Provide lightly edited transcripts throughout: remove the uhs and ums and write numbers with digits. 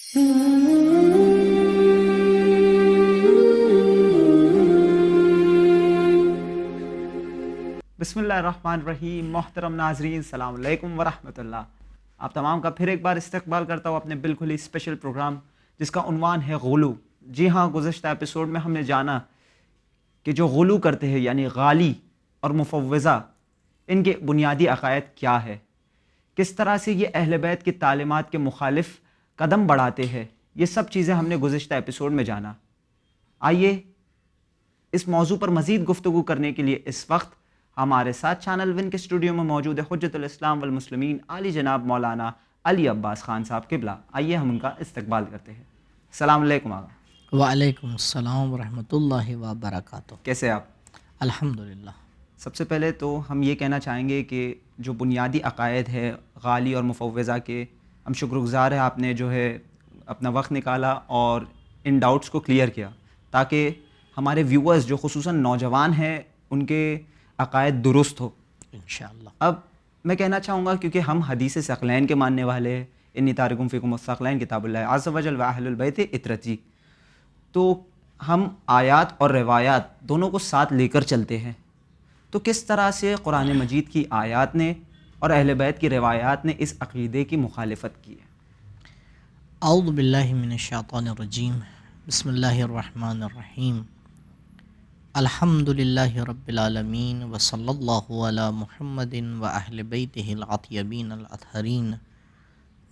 بسم اللہ الرحمن الرحیم. محترم ناظرین، السلام علیکم ورحمۃ اللہ. آپ تمام کا پھر ایک بار استقبال کرتا ہوں اپنے بالکل ہی اسپیشل پروگرام جس کا عنوان ہے غلو. جی ہاں، گزشتہ ایپیسوڈ میں ہم نے جانا کہ جو غلو کرتے ہیں یعنی غالی اور مفوضہ، ان کے بنیادی عقائد کیا ہے، کس طرح سے یہ اہل بیت کی تعلیمات کے مخالف قدم بڑھاتے ہیں. یہ سب چیزیں ہم نے گزشتہ ایپیسوڈ میں جانا. آئیے اس موضوع پر مزید گفتگو کرنے کے لیے اس وقت ہمارے ساتھ چینل ون کے اسٹوڈیو میں موجود ہے حجت الاسلام والمسلمین عالی جناب مولانا علی عباس خان صاحب قبلہ. آئیے ہم ان کا استقبال کرتے ہیں. السلام علیکم آقا. وعلیکم السلام ورحمۃ اللہ وبرکاتہ. کیسے آپ؟ الحمدللہ. سب سے پہلے تو ہم یہ کہنا چاہیں گے کہ جو بنیادی عقائد ہے غالی اور مفوضہ کے، ہم شکر گزار ہیں آپ نے جو ہے اپنا وقت نکالا اور ان ڈاؤٹس کو کلیئر کیا تاکہ ہمارے ویورز جو خصوصاً نوجوان ہیں ان کے عقائد درست ہو انشاءاللہ. اب میں کہنا چاہوں گا کیونکہ ہم حدیث ثقلین کے ماننے والے ہیں، انی تارکم فیکم الثقلین کتاب اللہ عز و جل و اہل البیت اطرتی، تو ہم آیات اور روایات دونوں کو ساتھ لے کر چلتے ہیں. تو کس طرح سے قرآن مجید کی آیات نے اور اہل بیت کی روایات نے اس عقیدے کی مخالفت کی ہے؟ اعوذ باللہ من الشیطان الرجیم. بسم اللہ الرحمن الرحیم. الحمد للہ رب العالمین وصلی اللہ علی محمد و اہل بیتہ العطیبین الاطہرین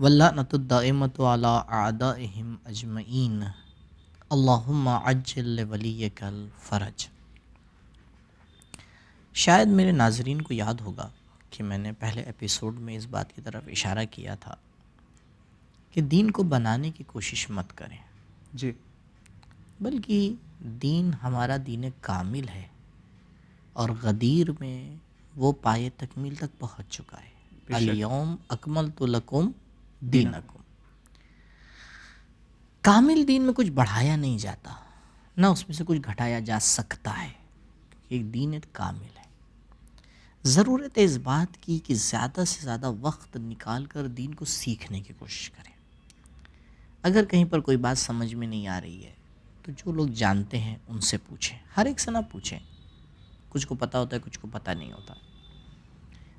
واللعنۃ الدائمۃ علی اعدائہم اجمعین. اللہم عجل لولیک الفرج. شاید میرے ناظرین کو یاد ہوگا کہ میں نے پہلے ایپیسوڈ میں اس بات کی طرف اشارہ کیا تھا کہ دین کو بنانے کی کوشش مت کریں، جی، بلکہ دین ہمارا دین کامل ہے اور غدیر میں وہ پائے تکمیل تک پہنچ چکا ہے. الیوم اکملت لکم دینکم. کامل دین میں کچھ بڑھایا نہیں جاتا، نہ اس میں سے کچھ گھٹایا جا سکتا ہے. ایک دین کامل ہے. ضرورت ہے اس بات کی کہ زیادہ سے زیادہ وقت نکال کر دین کو سیکھنے کی کوشش کریں. اگر کہیں پر کوئی بات سمجھ میں نہیں آ رہی ہے تو جو لوگ جانتے ہیں ان سے پوچھیں. ہر ایک سے نہ پوچھیں، کچھ کو پتہ ہوتا ہے کچھ کو پتہ نہیں ہوتا.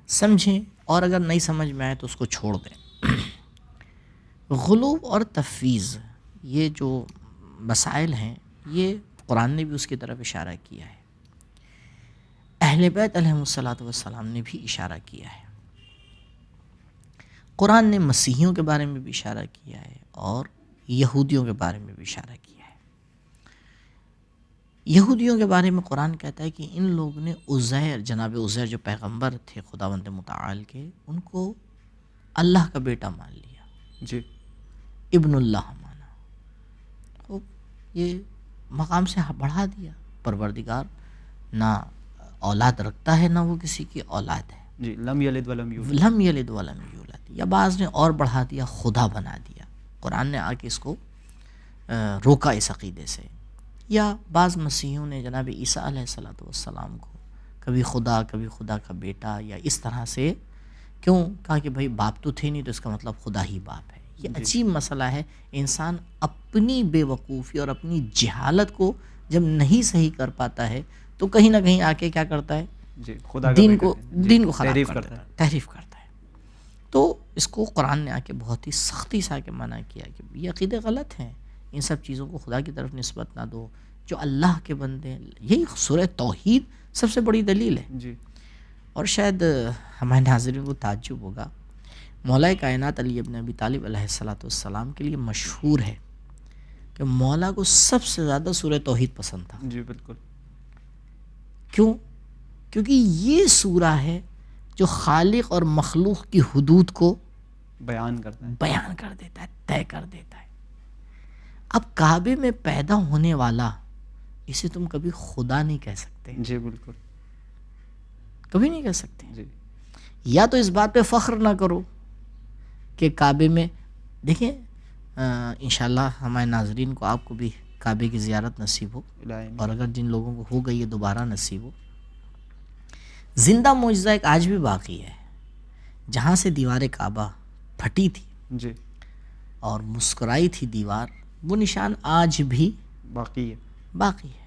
سمجھیں، اور اگر نہیں سمجھ میں آئے تو اس کو چھوڑ دیں. غلو اور تفویض یہ جو مسائل ہیں، یہ قرآن نے بھی اس کی طرف اشارہ کیا ہے، اہل بیت علیہم الصلاۃ والسلام نے بھی اشارہ کیا ہے. قرآن نے مسیحیوں کے بارے میں بھی اشارہ کیا ہے اور یہودیوں کے بارے میں بھی اشارہ کیا ہے. یہودیوں کے بارے میں قرآن کہتا ہے کہ ان لوگوں نے عزیر، جناب عزیر جو پیغمبر تھے خداوند متعال کے، ان کو اللہ کا بیٹا مان لیا. جی، ابن اللہ مانا. تو یہ مقام سے بڑھا دیا. پروردگار نہ اولاد رکھتا ہے نہ وہ کسی کی اولاد ہے. جی، لم یلد ولم یولد. لم یلد ولم یولد. یا بعض نے اور بڑھا دیا، خدا بنا دیا. قرآن نے آ کے اس کو روکا اس عقیدے سے. یا بعض مسیحیوں نے جناب عیسیٰ علیہ الصلوۃ والسلام کو کبھی خدا کبھی خدا کا بیٹا یا اس طرح سے کیوں کہا کہ بھائی باپ تو تھے نہیں تو اس کا مطلب خدا ہی باپ ہے. یہ عجیب مسئلہ ہے. انسان اپنی بے وقوفی اور اپنی جہالت کو جب نہیں صحیح کر پاتا ہے تو کہیں نہ کہیں آ کے کیا کرتا ہے، جی، خدا دین کو خراب تحریف کرتا ہے، تحریف کرتا ہے. تو اس کو قرآن نے آ کے بہت ہی سختی سے آ کے منع کیا کہ یہ عقیدے غلط ہیں. ان سب چیزوں کو خدا کی طرف نسبت نہ دو. جو اللہ کے بندے ہیں، یہی سورہ توحید سب سے بڑی دلیل ہے. جی، اور شاید ہمارے ناظرین کو تعجب ہوگا، مولا کائنات علی ابن ابی طالب علیہ الصلوۃ والسلام کے لیے مشہور ہے کہ مولا کو سب سے زیادہ سورہ توحید پسند تھا. جی، بالکل. کیوں؟ کیونکہ یہ سورہ ہے جو خالق اور مخلوق کی حدود کو بیان کرتا ہے، بیان کر دیتا ہے، طے کر دیتا ہے. اب کعبے میں پیدا ہونے والا، اسے تم کبھی خدا نہیں کہہ سکتے. جی، بالکل، کبھی نہیں کہہ سکتے. جی، یا تو اس بات پہ فخر نہ کرو کہ کعبے میں دیکھیں، انشاءاللہ ہمارے ناظرین کو، آپ کو بھی کعبے کی زیارت نصیب ہو، اور اگر جن لوگوں کو ہو گئی ہے دوبارہ نصیب ہو. زندہ معجزہ ایک آج بھی باقی ہے. جہاں سے دیوار کعبہ پھٹی تھی، جی، اور مسکرائی تھی دیوار، وہ نشان آج بھی باقی ہے. باقی ہے.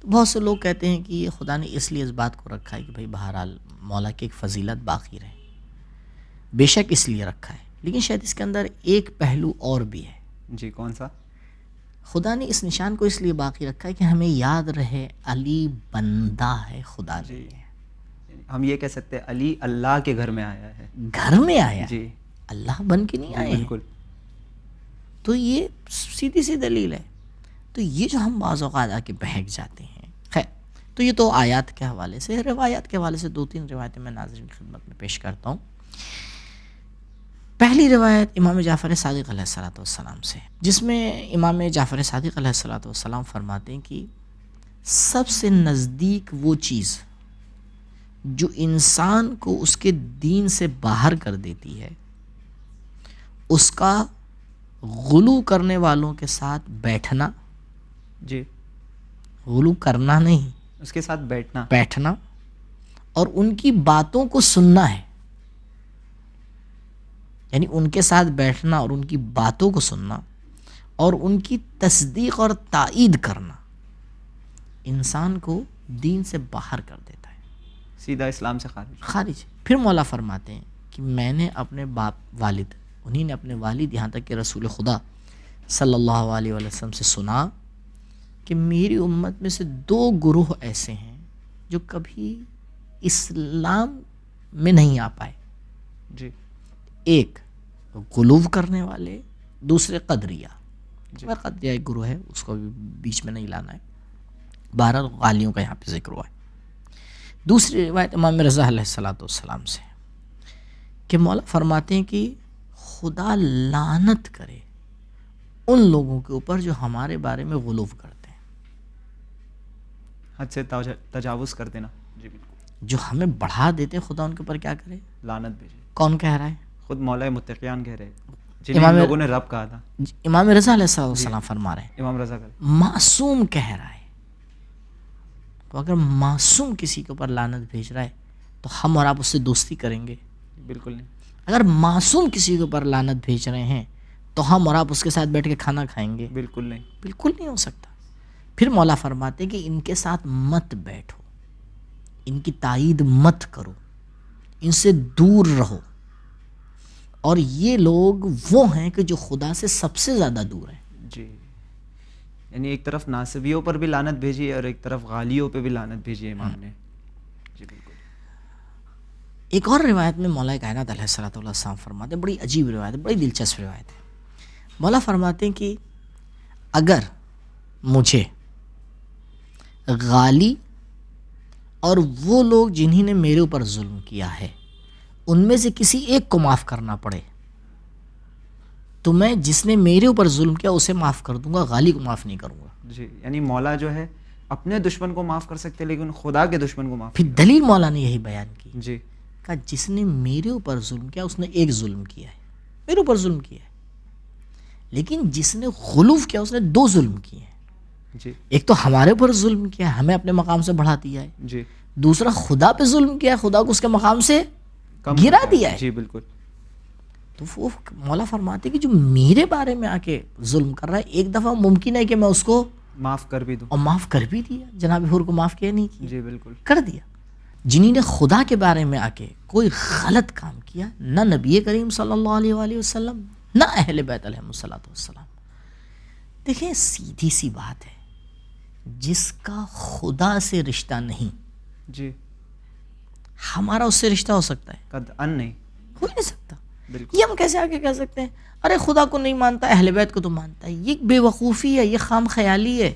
تو بہت سے لوگ کہتے ہیں کہ یہ خدا نے اس لیے اس بات کو رکھا ہے کہ بھئی بہرحال مولا کی ایک فضیلت باقی رہے. بے شک اس لیے رکھا ہے، لیکن شاید اس کے اندر ایک پہلو اور بھی ہے. جی کون سا؟ خدا نے اس نشان کو اس لیے باقی رکھا ہے کہ ہمیں یاد رہے علی بندہ ہے، خدا نہیں ہے. ہم یہ کہہ سکتے ہیں علی اللہ کے گھر میں آیا ہے. گھر میں آیا ہے، جی اللہ بن کے نہیں آئے ہیں. بالکل. تو یہ سیدھی سی دلیل ہے. تو یہ جو ہم بعض اوقات آ کے بہک جاتے ہیں. خیر، تو یہ تو آیات کے حوالے سے. روایات کے حوالے سے 2-3 روایتیں میں ناظرین کی خدمت میں پیش کرتا ہوں. پہلی روایت امام جعفر صادق علیہ السلام سے، جس میں امام جعفر صادق علیہ السلام فرماتے ہیں کہ سب سے نزدیک وہ چیز جو انسان کو اس کے دین سے باہر کر دیتی ہے، اس کا غلو کرنے والوں کے ساتھ بیٹھنا. جی غلو کرنا نہیں، اس کے ساتھ بیٹھنا اور ان کی باتوں کو سننا ہے. یعنی ان کے ساتھ بیٹھنا اور ان کی باتوں کو سننا اور ان کی تصدیق اور تائید کرنا انسان کو دین سے باہر کر دیتا ہے، سیدھا اسلام سے خارج. پھر مولا فرماتے ہیں کہ میں نے اپنے باپ والد، انہی نے اپنے والد یہاں تک کہ رسول خدا صلی اللہ علیہ وسلم سے سنا کہ میری امت میں سے 2 گروہ ایسے ہیں جو کبھی اسلام میں نہیں آ پائے. جی ایک غلو کرنے والے، دوسرے قدریہ. جی. قدریہ ایک گروہ ہے، اس کو بھی بیچ میں نہیں لانا ہے. بہرحال غالیوں کا یہاں پہ ذکر ہوا ہے. دوسری روایت امام رضا علیہ السلام سے کہ مولا فرماتے ہیں کہ خدا لعنت کرے ان لوگوں کے اوپر جو ہمارے بارے میں غلو کرتے ہیں، حد سے تجاوز کر دینا. جی بالکل. جو ہمیں بڑھا دیتے ہیں، خدا ان کے اوپر کیا کرے؟ لعنت بھیجے. کون کہہ رہا ہے؟ خود مولا متقیان کہہ رہے، جنہیں لوگوں نے رب کہا تھا. امام رضا علیہ السلام فرما رہے ہیں، امام رضا کا معصوم کہہ رہا ہے. تو اگر معصوم کسی کے اوپر لعنت بھیج رہا ہے تو ہم اور آپ اس سے دوستی کریں گے؟ بالکل نہیں. اگر معصوم کسی کے اوپر لعنت بھیج رہے ہیں تو ہم اور آپ اس کے ساتھ بیٹھ کے کھانا کھائیں گے؟ بالکل نہیں. بالکل نہیں ہو سکتا. پھر مولا فرماتے کہ ان کے ساتھ مت بیٹھو، ان کی تائید مت کرو، ان سے دور رہو. اور یہ لوگ وہ ہیں کہ جو خدا سے سب سے زیادہ دور ہیں. جی یعنی ایک طرف ناصبیوں پر بھی لعنت بھیجی ہے اور ایک طرف غالیوں پہ بھی لعنت بھیجی ہے امام نے. جی بالکل. ایک اور روایت میں مولا کائنات علیہ السلام فرماتے ہیں، بڑی عجیب روایت ہے، بڑی دلچسپ روایت ہے. مولا فرماتے ہیں کہ اگر مجھے غالی اور وہ لوگ جنہی نے میرے اوپر ظلم کیا ہے ان میں سے کسی ایک کو معاف کرنا پڑے تو میں جس نے میرے اوپر ظلم کیا اسے معاف کر دوں گا، غالی کو معاف نہیں کروں گا. جی یعنی مولا جو ہے اپنے دشمن کو معاف کر سکتے لیکن خدا کے دشمن کو معاف. پھر دلیل مولا نے یہی بیان کی. جی کہا جس نے میرے اوپر ظلم کیا اس نے ایک ظلم کیا ہے، میرے اوپر ظلم کیا ہے. لیکن جس نے غلوف کیا اس نے 2 ظلم کیے ہیں. جی ایک تو ہمارے اوپر ظلم کیا، ہمیں اپنے مقام سے بڑھا دیا ہے. جی. دوسرا خدا پہ ظلم کیا، خدا کو اس کے مقام سے گرا دیا ہے. جی بالکل. تو وہ مولا فرماتے کہ جو میرے بارے میں آ کے ظلم کر رہا ہے ایک دفعہ ممکن ہے کہ میں اس کو معاف کر بھی دوں، اور معاف کر بھی دیا. جناب حور کو معاف کیا نہیں کیا؟ جی بالکل کر دیا. جنہی نے خدا کے بارے میں آ کے کوئی غلط کام کیا، نہ نبی کریم صلی اللہ علیہ وآلہ وسلم نہ اہل بیت علیہ السلام. دیکھیں سیدھی سی بات ہے، جس کا خدا سے رشتہ نہیں، جی ہمارا اس سے رشتہ ہو سکتا ہے؟ قد ان نہیں، ہو ہی نہیں سکتا. بالکل. یہ ہم کیسے آگے کہہ سکتے ہیں ارے خدا کو نہیں مانتا اہل بیت کو تو مانتا ہے؟ یہ بے وقوفی ہے، یہ خام خیالی ہے.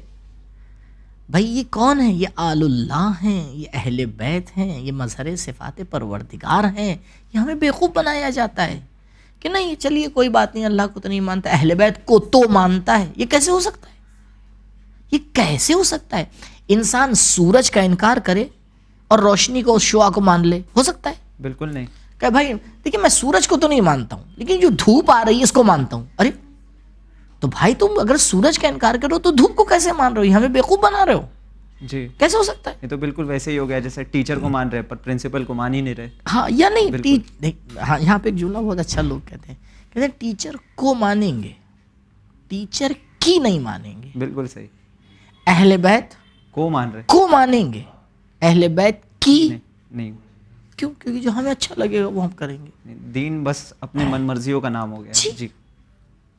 بھائی یہ کون ہے؟ یہ آل اللہ ہیں، یہ اہل بیت ہیں، یہ مظہر صفات پروردگار ہیں. یہ ہمیں بیوقوف بنایا جاتا ہے کہ نہیں چلیے کوئی بات نہیں، اللہ کو تو نہیں مانتا، اہل بیت کو تو مانتا ہے. یہ کیسے ہو سکتا ہے؟ یہ کیسے ہو سکتا ہے؟ انسان سورج کا انکار کرے اور روشنی کو، شعاع کو مان لے، ہو سکتا ہے؟ بالکل نہیں. کہ بھائی دیکھیں میں سورج کو تو نہیں مانتا ہوں لیکن جو دھوپ آ رہی ہے اس کو مانتا ہوں. ارے تو بھائی تم اگر سورج کا انکار کرو تو دھوپ کو کیسے مان رہے ہو؟ ہمیں بیوقوف بنا رہے ہو. جی کیسے ہو سکتا ہے؟ یہ تو بالکل ویسے ہی ہو گیا جیسے ٹیچر کو مان رہے پر پرنسپل کو مان ہی نہیں رہے. ہاں یا نہیں. ہاں یہاں پہ ایک جملہ بہت اچھا لوگ کہتے ہیں کہتے ہیں ٹیچر کو مانیں گے، ٹیچر کی نہیں مانیں گے. بالکل صحیح. اہل بیت کو مان رہے کو مانیں گے، اہل بیت کی نہیں. کیوں؟ کیونکہ جو ہمیں اچھا لگے گا وہ ہم کریں گے. دین بس اپنے من مرضیوں کا نام ہو گیا. جی. جی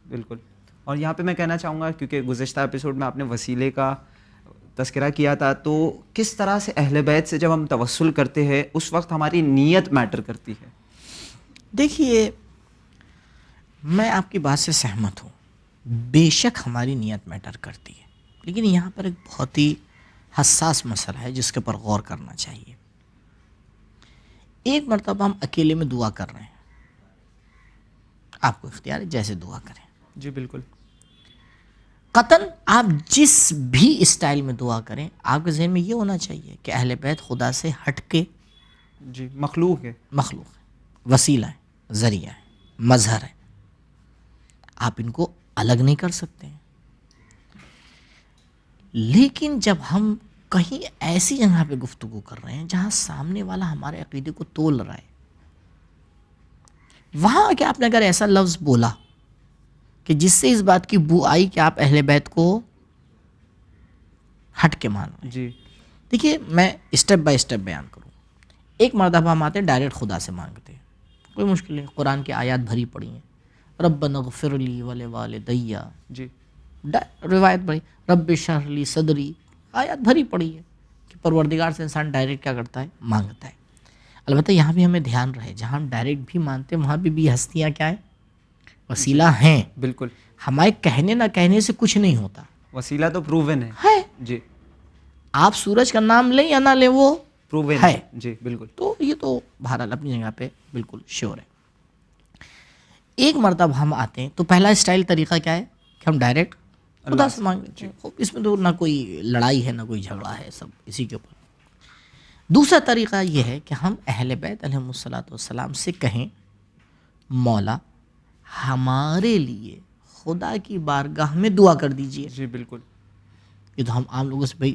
بالکل. اور یہاں پہ میں کہنا چاہوں گا، کیونکہ گزشتہ ایپیسوڈ میں آپ نے وسیلے کا تذکرہ کیا تھا، تو کس طرح سے اہل بیت سے جب ہم توسل کرتے ہیں اس وقت ہماری نیت میٹر کرتی ہے. دیکھیے میں آپ کی بات سے سہمت ہوں، بے شک ہماری نیت میٹر کرتی ہے، لیکن یہاں پر ایک بہت ہی حساس مسئلہ ہے جس کے اوپر غور کرنا چاہیے. ایک مرتبہ ہم اکیلے میں دعا کر رہے ہیں، آپ کو اختیار ہے جیسے دعا کریں. جی بالکل. قطعاً آپ جس بھی اسٹائل میں دعا کریں، آپ کے ذہن میں یہ ہونا چاہیے کہ اہل بیت خدا سے ہٹ کے جی مخلوق ہے، مخلوق ہے، وسیلہ ہے، ذریعہ ہے، مظہر ہے، آپ ان کو الگ نہیں کر سکتے ہیں. لیکن جب ہم کہیں ایسی جگہ پہ گفتگو کر رہے ہیں جہاں سامنے والا ہمارے عقیدے کو تول رہا ہے، وہاں کہ آپ نے اگر ایسا لفظ بولا کہ جس سے اس بات کی بو آئی کہ آپ اہل بیت کو ہٹ کے مان رہے ہیں. جی دیکھیے میں اسٹیپ بائی اسٹیپ بیان کروں. ایک مرتبہ ہم آتے ہیں ڈائریکٹ خدا سے مانگتے ہیں، کوئی مشکل نہیں، قرآن کی آیات بھری پڑی ہیں، ربنا اغفر لی ولوالدی، جی روایت بڑی، رب اشرح لی صدری، آیات بھری پڑی ہے کہ پروردگار سے انسان ڈائریکٹ کیا کرتا ہے؟ مانگتا ہے. البتہ یہاں بھی ہمیں دھیان رہے، جہاں ہم ڈائریکٹ بھی مانگتے ہیں وہاں بھی ہستیاں کیا ہیں؟ وسیلہ ہیں. بالکل. ہمارے کہنے نہ کہنے سے کچھ نہیں ہوتا، وسیلہ تو پروون ہے. جی آپ سورج کا نام لیں یا نہ لیں وہ پروون ہے. جی بالکل. تو یہ تو بہرحال اپنی جگہ پہ بالکل شیور ہے. ایک مرتبہ ہم آتے ہیں تو پہلا اسٹائل طریقہ کیا ہے کہ ہم ڈائریکٹ خدا سے مانگ لیتے ہیں. اس میں تو نہ کوئی لڑائی ہے نہ کوئی جھگڑا ہے، سب اسی کے اوپر. دوسرا طریقہ یہ ہے کہ ہم اہل بیت علیہم الصلوۃ والسلام سے کہیں مولا ہمارے لیے خدا کی بارگاہ میں دعا کر دیجئے. جی بالکل. یہ تو ہم عام لوگوں سے بھائی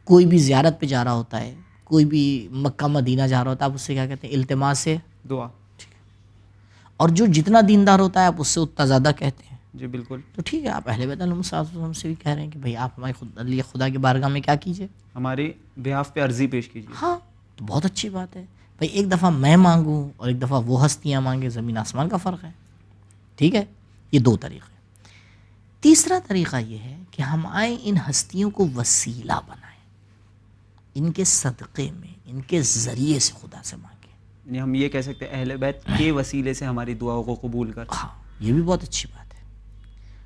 کوئی بھی زیارت پہ جا رہا ہوتا ہے، کوئی بھی مکہ مدینہ جا رہا ہوتا ہے، آپ اس سے کیا کہتے ہیں؟ التماس سے دعا. اور جو جتنا دیندار ہوتا ہے آپ اس سے اتنا زیادہ کہتے ہیں. جی بالکل. تو ٹھیک ہے، آپ اہل بیت علیہ السلام سے بھی کہہ رہے ہیں کہ بھائی آپ ہمارے لیے خدا کی بارگاہ میں کیا کیجئے؟ ہماری بیہاف پہ عرضی پیش کیجیے. ہاں تو بہت اچھی بات ہے. بھائی ایک دفعہ میں مانگوں اور ایک دفعہ وہ ہستیاں مانگیں، زمین آسمان کا فرق ہے. ٹھیک ہے، یہ دو طریقے. تیسرا طریقہ یہ ہے کہ ہم آئیں ان ہستیوں کو وسیلہ بنائیں، ان کے صدقے میں، ان کے ذریعے سے خدا سے مانگیں. یعنی ہم یہ کہہ سکتے ہیں اہل بیت کے وسیلے سے ہماری دعاؤں کو قبول کر. ہاں یہ بھی بہت اچھی بات ہے،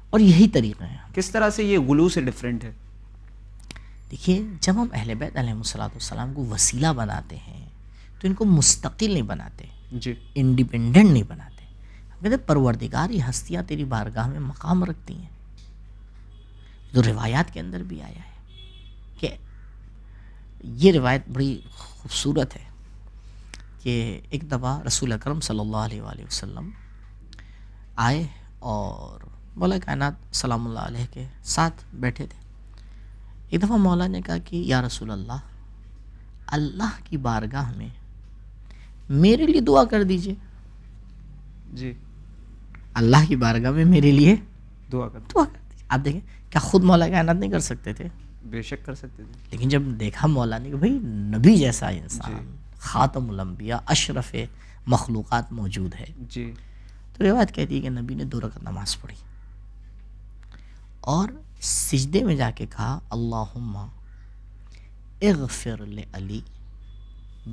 اور یہی طریقہ ہے. کس طرح سے یہ غلو سے ڈیفرنٹ ہے؟ دیکھیے جب ہم اہل بیت علیہ السلام کو وسیلہ بناتے ہیں تو ان کو مستقل نہیں بناتے، جی انڈیپینڈنٹ نہیں بناتے. ہم کہتے ہیں پروردگار یہ ہستیاں تیری بارگاہ میں مقام رکھتی ہیں. تو روایات کے اندر بھی آیا ہے کہ یہ روایت بڑی خوبصورت ہے کہ ایک دفعہ رسول اکرم صلی اللہ علیہ وآلہ وسلم آئے اور مولا کائنات سلام اللہ علیہ کے ساتھ بیٹھے تھے. ایک دفعہ مولا نے کہا کہ یا رسول اللہ، اللہ کی بارگاہ میں میرے لیے دعا کر دیجئے. جی اللہ کی بارگاہ میں میرے لیے دعا کر. دعا کر دیجئے. آپ دیکھیں کیا خود مولا کائنات نہیں کر سکتے تھے؟ بے شک کر سکتے تھے. لیکن جب دیکھا مولا نے کہ بھائی نبی جیسا انسان، خاتم الانبیاء، اشرف مخلوقات موجود ہے، جی تو روایت کہتی ہے کہ نبی نے 2 رکعت نماز پڑھی اور سجدے میں جا کے کہا اللہم اغفر لعلی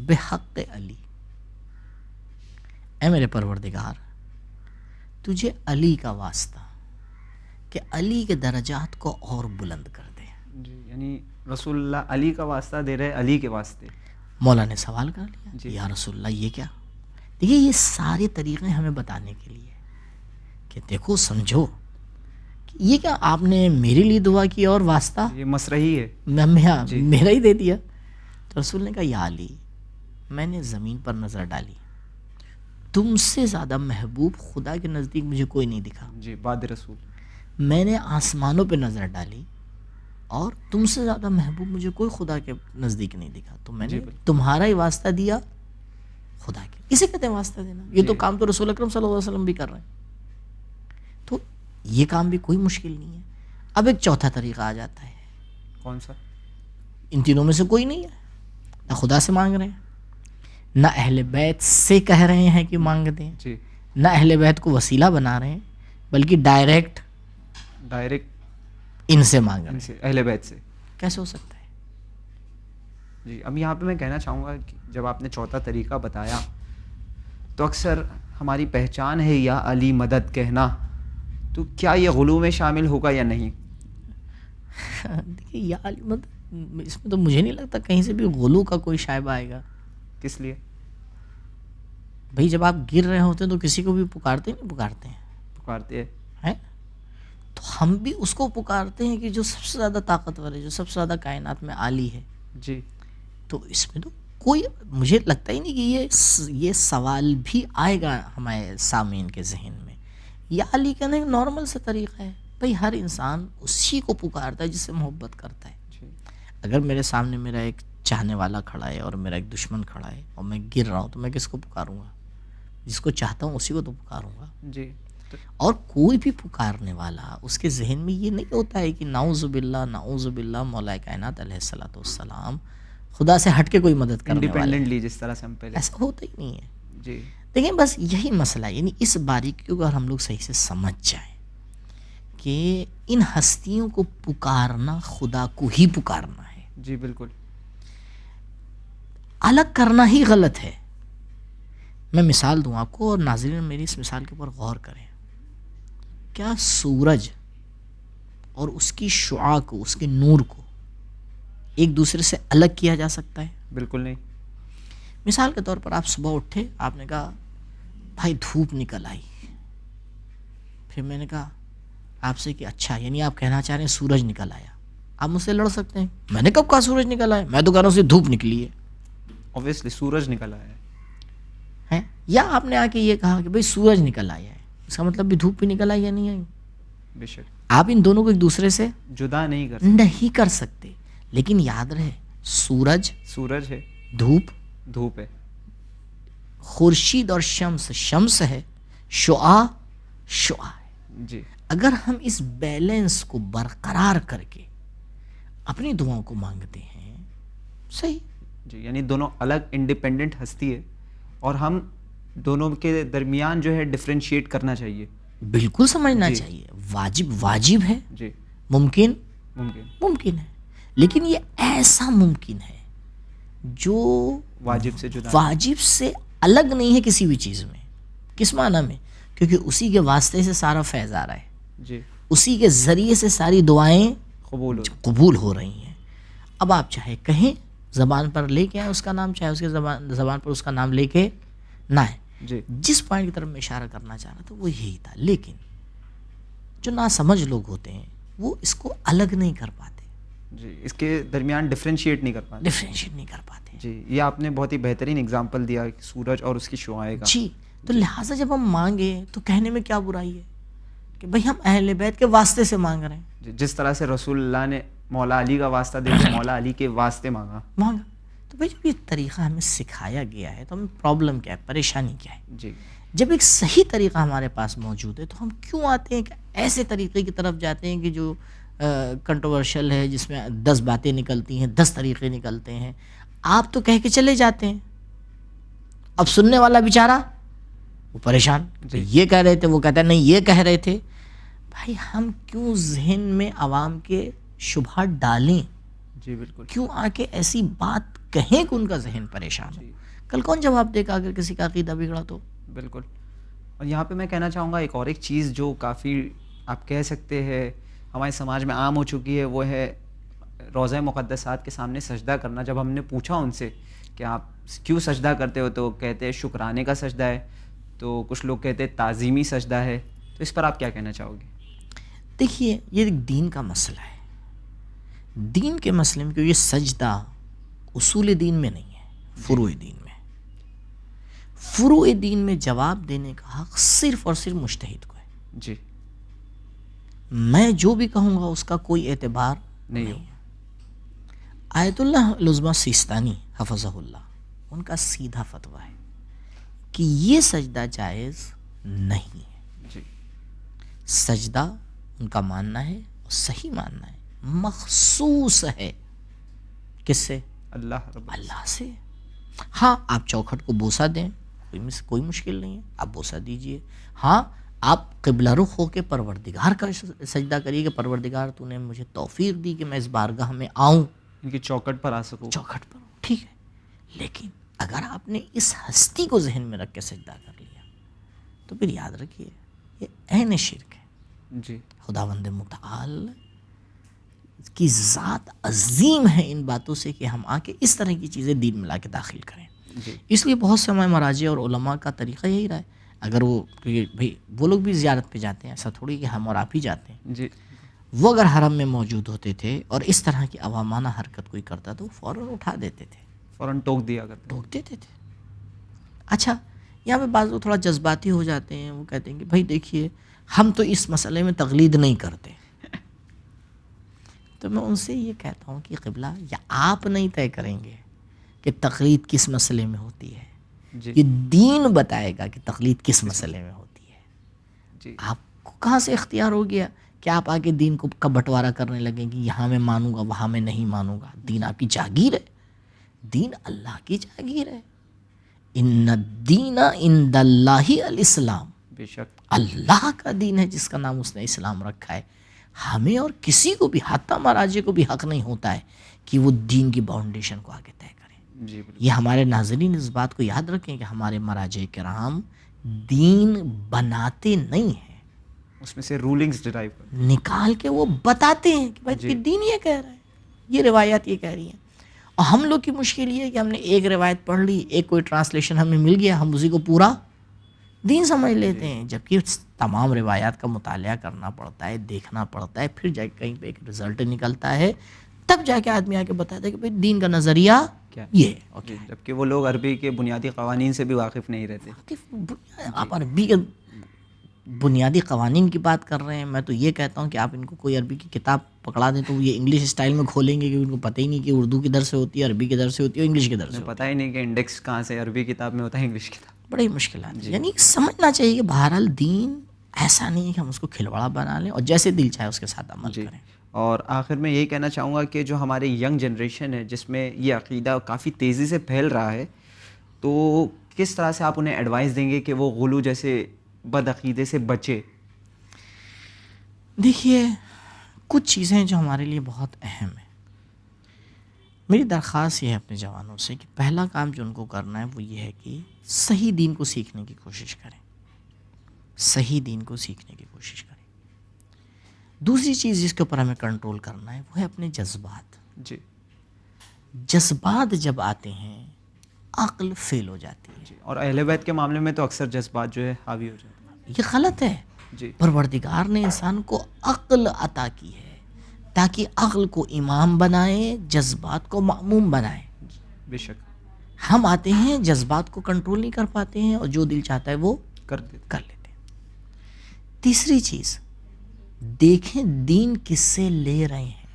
بحق علی. اے میرے پروردگار، تجھے علی کا واسطہ کہ علی کے درجات کو اور بلند کر دے. جی یعنی رسول اللہ علی کا واسطہ دے رہے علی کے واسطے. مولا نے سوال کر لیا جی. یا رسول اللہ یہ کیا؟ دیکھیے یہ سارے طریقے ہمیں بتانے کے لیے کہ دیکھو سمجھو کہ یہ کیا آپ نے میرے لیے دعا کی اور واسطہ یہ مسرحی ہے. میرا ہی دے دیا. تو رسول نے کہا یا علی، میں نے زمین پر نظر ڈالی، تم سے زیادہ محبوب خدا کے نزدیک مجھے کوئی نہیں دکھا. جی بعد رسول. میں نے آسمانوں پہ نظر ڈالی اور تم سے زیادہ محبوب مجھے کوئی خدا کے نزدیک نہیں دکھا. تو میں نے تمہارا ہی واسطہ دیا خدا کے. اسے کہتے ہیں واسطہ دینا. یہ تو کام تو رسول اکرم صلی اللہ علیہ وسلم بھی کر رہے ہیں, تو یہ کام بھی کوئی مشکل نہیں ہے. اب ایک چوتھا طریقہ آ جاتا ہے. کون سا؟ ان تینوں میں سے کوئی نہیں ہے. نہ خدا سے مانگ رہے ہیں, نہ اہل بیت سے کہہ رہے ہیں کہ مانگ دیں, جی. نہ اہل بیت کو وسیلہ بنا رہے ہیں, بلکہ ڈائریکٹ ان سے مانگ رہے ہیں, اہل بیت سے. کیسے ہو سکتا ہے؟ جی, اب یہاں پہ میں کہنا چاہوں گا کہ جب آپ نے چوتھا طریقہ بتایا تو اکثر ہماری پہچان ہے یا علی مدد کہنا, تو کیا یہ غلو میں شامل ہوگا یا نہیں؟ دیکھیے یا علی مدد, اس میں تو مجھے نہیں لگتا کہیں سے بھی غلو کا کوئی شائبہ آئے گا. کس لیے؟ بھائی جب آپ گر رہے ہوتے ہیں تو کسی کو بھی پکارتے نہیں پکارتے ہیں؟ پکارتے ہیں. تو ہم بھی اس کو پکارتے ہیں کہ جو سب سے زیادہ طاقتور ہے, جو سب سے زیادہ کائنات میں عالی ہے. جی. تو اس میں تو کوئی, مجھے لگتا ہی نہیں کہ یہ سوال بھی آئے گا ہمارے سامعین کے ذہن میں. یا علی کہنا ایک نارمل سا طریقہ ہے. بھائی ہر انسان اسی کو پکارتا ہے جس سے محبت کرتا ہے. جی. اگر میرے سامنے میرا ایک چاہنے والا کھڑا ہے اور میرا ایک دشمن کھڑا ہے اور میں گر رہا ہوں, تو میں کس کو پکاروں گا؟ جس کو چاہتا ہوں اسی کو تو پکاروں گا. جی. اور کوئی بھی پکارنے والا, اس کے ذہن میں یہ نہیں ہوتا ہے کہ نعوذ باللہ مولا کائنات علیہ الصلوۃ والسلام خدا سے ہٹ کے کوئی مدد کرنے والا ہے. انڈیپینڈنٹلی جس طرح سے ہم پہلے, ایسا ہوتا ہی نہیں ہے. جی. دیکھیں بس یہی مسئلہ ہے, یعنی اس باریکیوں کو اگر ہم لوگ صحیح سے سمجھ جائیں کہ ان ہستیوں کو پکارنا خدا کو ہی پکارنا ہے. جی بالکل. الگ کرنا ہی غلط ہے. میں مثال دوں آپ کو, اور ناظرین میری اس مثال کے اوپر غور کریں. کیا سورج اور اس کی شعاع کو, اس کے نور کو ایک دوسرے سے الگ کیا جا سکتا ہے؟ بالکل نہیں. مثال کے طور پر آپ صبح اٹھے, آپ نے کہا بھائی دھوپ نکل آئی. پھر میں نے کہا آپ سے کہ اچھا, یعنی آپ کہنا چاہ رہے ہیں سورج نکل آیا. آپ مجھ سے لڑ سکتے ہیں, میں نے کب کہا سورج نکل آیا, میں تو کہہ رہا ہوں دھوپ نکلی ہے. اوبویسلی سورج نکل آیا ہے. یا آپ نے آ کے یہ کہا کہ بھائی سورج نکل آیا ہے, اس کا مطلب بھی دھوپ بھی نکل آئی یا نہیں آئی؟ بے شک. آپ ان دونوں کو ایک دوسرے سے جدا نہیں کر سکتے. لیکن یاد رہے, سورج ہے, دھوپ ہے, خورشید اور شمس ہے, شعاع ہے. جی. اگر ہم اس بیلنس کو برقرار کر کے اپنی دعاؤں کو مانگتے ہیں, صحیح. جی, یعنی دونوں الگ انڈیپینڈنٹ ہستی ہے اور ہم دونوں کے درمیان جو ہے ڈفرینشیٹ کرنا چاہیے. بالکل سمجھنا چاہیے. واجب ہے. جی. ممکن ہے, لیکن یہ ایسا ممکن ہے جو واجب سے الگ نہیں ہے کسی بھی چیز میں. کس معنی میں؟ کیونکہ اسی کے واسطے سے سارا فیض آ رہا ہے. جی. اسی کے ذریعے سے ساری دعائیں قبول ہو رہی ہیں. اب آپ چاہے کہیں زبان پر لے کے آئیں اس کا نام, چاہے اس کے زبان پر اس کا نام لے کے نہ آئے. جی. جس پوائنٹ کی طرف میں اشارہ کرنا چاہ رہا تھا وہ یہی تھا. لیکن جو ناسمجھ لوگ ہوتے ہیں وہ اس کو الگ نہیں کر پاتے. جی, اس کے درمیان ڈفرینشیٹ نہیں کر پاتے. جی, یہ آپ نے بہت ہی بہترین اگزامپل دیا سورج اور اس کی شعاعیں کا. جی. تو لہٰذا جب ہم مانگیں تو کہنے میں کیا برائی ہے کہ بھئی ہم اہل بیت کے واسطے سے مانگ رہے ہیں. جس طرح سے رسول اللہ نے مولا علی کا واسطہ دے کے مولا علی کے واسطے مانگا. تو بھائی جب یہ طریقہ ہمیں سکھایا گیا ہے تو ہمیں پرابلم کیا ہے, پریشانی کیا ہے؟ جی. جب ایک صحیح طریقہ ہمارے پاس موجود ہے تو ہم کیوں آتے ہیں کہ ایسے طریقے کی طرف جاتے ہیں کہ جو کنٹروورشل ہے, جس میں 10 باتیں نکلتی ہیں, 10 طریقے نکلتے ہیں. آپ تو کہہ کے چلے جاتے ہیں, اب سننے والا بیچارہ وہ پریشان. یہ کہہ رہے تھے, وہ کہتا ہے نہیں یہ کہہ رہے تھے. بھائی ہم کیوں ذہن میں عوام کے شبہات ڈالیں؟ جی بالکل. کیوں آ کے ایسی بات کہیں کہ ان کا ذہن پریشان ہو؟ کل کون جواب دے گا اگر کسی کا عقیدہ بگڑا تو؟ بالکل. اور یہاں پہ میں کہنا چاہوں گا ایک اور ایک چیز جو کافی آپ کہہ سکتے ہیں ہمارے سماج میں عام ہو چکی ہے, وہ ہے روضہ مقدسات کے سامنے سجدہ کرنا. جب ہم نے پوچھا ان سے کہ آپ کیوں سجدہ کرتے ہو تو کہتے ہیں شکرانے کا سجدہ ہے, تو کچھ لوگ کہتے ہیں تعظیمی سجدہ ہے. تو اس پر آپ کیا کہنا چاہو گے؟ دیکھیے یہ ایک دین کا مسئلہ ہے. دین کے مسئلے میں, کیونکہ یہ سجدہ اصول دین میں نہیں ہے, فروع دین میں. فروع دین میں جواب دینے کا حق صرف اور صرف مجتہد کو ہے. جی. میں جو بھی کہوں گا اس کا کوئی اعتبار نہیں ہے. آیت اللہ العظمیٰ سیستانی حفظہ اللہ, ان کا سیدھا فتویٰ ہے کہ یہ سجدہ جائز نہیں ہے. جی سجدہ ان کا ماننا ہے اور صحیح ماننا ہے مخصوص ہے کس سے؟ اللہ سے. ہاں آپ چوکھٹ کو بوسہ دیں, کوئی مشکل نہیں ہے, آپ بوسہ دیجئے. ہاں آپ قبلہ رخ ہو کے پروردگار کا سجدہ کریے کہ پروردگار تو نے مجھے توفیق دی کہ میں اس بارگاہ میں آؤں, ان کی چوکھٹ پر آ سکوں. چوکھٹ پر, ٹھیک ہے. لیکن اگر آپ نے اس ہستی کو ذہن میں رکھ کے سجدہ کر لیا تو پھر یاد رکھیے یہ عین شرک ہے. جی خداوند متعال کی ذات عظیم ہے ان باتوں سے کہ ہم آ کے اس طرح کی چیزیں دین میں لا کے داخل کریں. جی اس لیے بہت سے ہمارے مراجع اور علماء کا طریقہ یہی رہا ہے. اگر وہ لوگ بھی زیارت پہ جاتے ہیں, ایسا تھوڑی کہ ہم اور آپ ہی جاتے ہیں. جی وہ اگر حرم میں موجود ہوتے تھے اور اس طرح کی عوامانہ حرکت کوئی کرتا تو وہ فوراً اٹھا دیتے تھے, فوراً ٹوک دیا کرتے. ٹوک دیتے تھے. اچھا یہاں پہ بعض لوگ تھوڑا جذباتی ہو جاتے ہیں, وہ کہتے ہیں کہ بھائی دیکھیے ہم تو اس مسئلے میں تقلید نہیں کرتے. تو میں ان سے یہ کہتا ہوں کہ قبلہ یا آپ نہیں طے کریں گے کہ تقلید کس مسئلے میں ہوتی ہے, جی یہ دین بتائے گا کہ تقلید کس مسئلے میں ہوتی ہے. جی آپ کو کہاں سے اختیار ہو گیا کہ آپ آگے دین کو کب بٹوارا کرنے لگیں کہ یہاں میں مانوں گا وہاں میں نہیں مانوں گا. دین آپ کی جاگیر ہے, دین اللہ کی جاگیر ہے. ان الدین عند اللہ الاسلام, بے شک اللہ کا دین ہے جس کا نام اس نے اسلام رکھا ہے. ہمیں اور کسی کو بھی حتی مراجع کو بھی حق نہیں ہوتا ہے کہ وہ دین کی باؤنڈیشن کو آگے طے کریں. جی بالکل. یہ ہمارے ناظرین اس بات کو یاد رکھیں کہ ہمارے مراجع کرام دین بناتے نہیں ہیں, اس میں سے رولنگز ڈرائیو کر. نکال کے وہ بتاتے ہیں کہ بھائی دین یہ کہہ رہا ہے, یہ روایات یہ کہہ رہی ہیں. اور ہم لوگ کی مشکل یہ ہے کہ ہم نے ایک روایت پڑھ لی, ایک کوئی ٹرانسلیشن ہمیں مل گیا, ہم اسی کو پورا دین سمجھ لیتے ہیں, جبکہ تمام روایات کا مطالعہ کرنا پڑتا ہے, دیکھنا پڑتا ہے, پھر جا کے کہیں پہ ایک رزلٹ نکلتا ہے, تب جا کے آدمی آ کے بتاتا ہے کہ بھائی دین کا نظریہ کیا یہ ہے. جی, جبکہ وہ لوگ عربی کے بنیادی قوانین سے بھی واقف نہیں رہتے. آپ عربی کے بنیادی قوانین کی بات کر رہے ہیں, میں تو یہ کہتا ہوں کہ آپ ان کو کوئی عربی کی کتاب پکڑا دیں تو یہ انگلش اسٹائل میں کھولیں گے, کہ ان کو پتہ ہی نہیں کہ اردو کی در سے ہوتی ہے, عربی کی در سے ہوتی ہے, انگلش کی در سے ہوتی ہے. پتہ ہی نہیں کہ انڈیکس کہاں سے عربی کتاب میں ہوتا ہے, انگلش کتاب. بڑی مشکلات. یعنی سمجھنا چاہیے کہ بہرحال دین ایسا نہیں ہے کہ ہم اس کو کھلواڑا بنا لیں اور جیسے دل چاہے اس کے ساتھ عمل کریں. اور آخر میں یہی کہنا چاہوں گا کہ جو ہماری ینگ جنریشن ہے جس میں یہ عقیدہ کافی تیزی سے پھیل رہا ہے, تو کس طرح سے آپ انہیں ایڈوائس دیں گے کہ وہ غلو جیسے بد عقیدے سے بچے؟ دیکھیے کچھ چیزیں جو ہمارے لیے بہت اہم ہیں. میری درخواست یہ ہے اپنے جوانوں سے کہ پہلا کام جو ان کو کرنا ہے وہ یہ ہے کہ صحیح دین کو سیکھنے کی کوشش کریں, صحیح دین کو سیکھنے کی کوشش کریں. دوسری چیز جس کے اوپر ہمیں کنٹرول کرنا ہے وہ ہے اپنے جذبات. جی جذبات جب آتے ہیں عقل فیل ہو جاتی ہے. جی, اور اہل بیت کے معاملے میں تو اکثر جذبات جو ہے حاوی ہو جاتے ہیں. یہ غلط ہے. جی پروردگار نے انسان کو عقل عطا کی ہے تاکہ عقل کو امام بنائے, جذبات کو مأموم بنائے. بے شک. ہم آتے ہیں جذبات کو کنٹرول نہیں کر پاتے ہیں اور جو دل چاہتا ہے وہ کر لیتے ہیں. تیسری چیز دیکھیں دین کس سے لے رہے ہیں.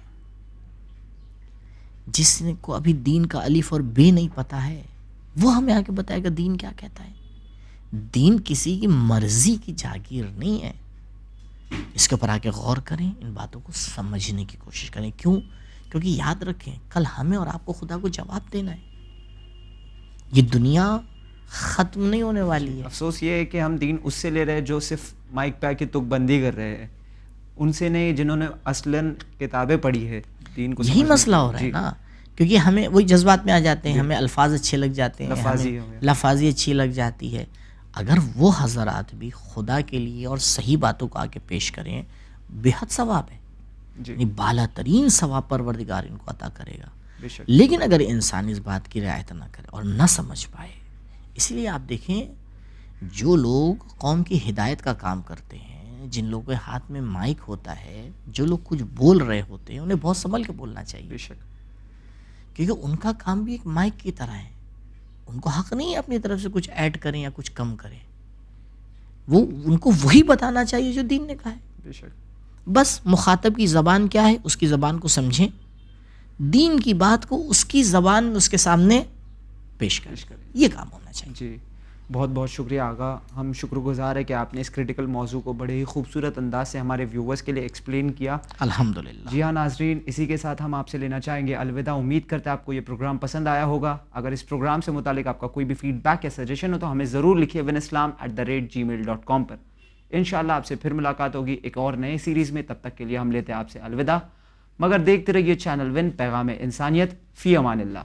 جس نے کو ابھی دین کا الف اور بے نہیں پتا ہے وہ ہمیں آ کے بتائے گا دین کیا کہتا ہے. دین کسی کی مرضی کی جاگیر نہیں ہے. اس کے اوپر آ کے غور کریں, ان باتوں کو سمجھنے کی کوشش کریں. کیوں؟ کیونکہ یاد رکھیں کل ہمیں اور آپ کو خدا کو جواب دینا ہے. یہ دنیا ختم نہیں ہونے والی ہے. افسوس یہ ہے کہ ہم دین اس سے لے رہے ہیں جو صرف مائک پہ آ کے تک بندی کر رہے ہیں, ان سے نہیں جنہوں نے اصلاً کتابیں پڑھی ہے دین کو. یہی مسئلہ ہو رہا ہے نا, کیونکہ ہمیں وہی جذبات میں آ جاتے ہیں, ہمیں الفاظ اچھے لگ جاتے ہیں, لفاظی اچھی لگ جاتی ہے. اگر وہ حضرات بھی خدا کے لیے اور صحیح باتوں کو آ کے پیش کریں بے حد ثواب ہے. یعنی بالا ترین ثواب پروردگار ان کو عطا کرے گا. لیکن اگر انسان اس بات کی رعایت نہ کرے اور نہ سمجھ پائے, اس لیے آپ دیکھیں جو لوگ قوم کی ہدایت کا کام کرتے ہیں, جن لوگوں کے ہاتھ میں مائک ہوتا ہے, جو لوگ کچھ بول رہے ہوتے ہیں, انہیں بہت سنبھل کے بولنا چاہیے. کیونکہ ان کا کام بھی ایک مائک کی طرح ہے. ان کو حق نہیں ہے اپنی طرف سے کچھ ایڈ کریں یا کچھ کم کریں. وہ ان کو وہی بتانا چاہیے جو دین نے کہا ہے. بس مخاطب کی زبان کیا ہے اس کی زبان کو سمجھیں, دین کی بات کو اس کی زبان میں اس کے سامنے پیش کریں. یہ کام ہونا چاہیے. جی, بہت بہت شکریہ آغا. ہم شکر گزار ہے کہ آپ نے اس کریٹیکل موضوع کو بڑے ہی خوبصورت انداز سے ہمارے ویورز کے لیے ایکسپلین کیا. الحمدللہ. جی ہاں ناظرین, اسی کے ساتھ ہم آپ سے لینا چاہیں گے الوداع. امید کرتے ہیں آپ کو یہ پروگرام پسند آیا ہوگا. اگر اس پروگرام سے متعلق آپ کا کوئی بھی فیڈ بیک یا سجیشن ہو تو ہمیں ضرور لکھیے winislam@gmail.com پر. انشاءاللہ آپ سے پھر ملاقات ہوگی ایک اور نئے سیریز میں. تب تک کے لیے ہم لیتے ہیں آپ سے الوداع, مگر دیکھتے رہیے چینل ون, پیغام انسانیت. فی امان اللہ.